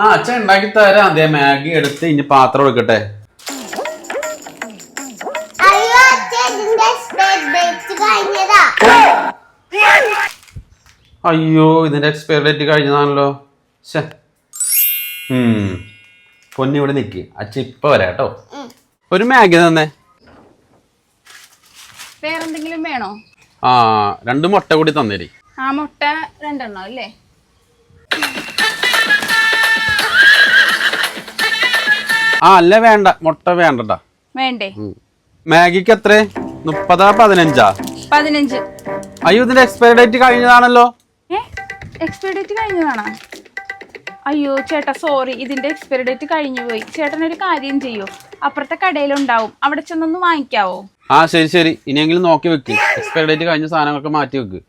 ആ അച്ഛൻ ഉണ്ടാക്കി തരാം. അതേ മാഗി എടുത്ത് ഇനി പാത്രം എടുക്കട്ടെ. അയ്യോ ഇതിന്റെ എക്സ്പയറി ഡേറ്റ് കഴിഞ്ഞതാണല്ലോ. പൊന്നി ഇവിടെ നിക്ക്, അച്ഛൻ ഇപ്പൊ വരാട്ടോ. ഒരു മാഗി തന്നെ. വേറെന്തെങ്കിലും വേണോ? ആ 2 മുട്ട കൂടി തന്നേരി. ആ മുട്ട 2 അല്ലേ? ആ അല്ല വേണ്ട, മുട്ട വേണ്ടട്ടാ. വേണ്ടേ? മാഗിക്ക് എത്ര? 30 15? 15. അയ്യോ ഇതിന്റെ എക്സ്പയറി ഡേറ്റ് കഴിഞ്ഞതാണല്ലോ. എക്സ്പയറി ഡേറ്റ് കഴിഞ്ഞതാണോ? അയ്യോ ചേട്ടാ സോറി, ഇതിന്റെ എക്സ്പയറി ഡേറ്റ് കഴിഞ്ഞു പോയി. ചേട്ടൻ ഒരു കാര്യം ചെയ്യൂ, അപ്പുറത്തെ കടയിലുണ്ടാവും, അവിടെ ചെന്നൊന്ന് വാങ്ങിക്കാവോ? ആ ശരി ശരി, ഇനിയെങ്കിലും നോക്കി വെക്ക്. എക്സ്പയറി ഡേറ്റ് കഴിഞ്ഞ സാധനങ്ങളൊക്കെ മാറ്റി വെക്ക്.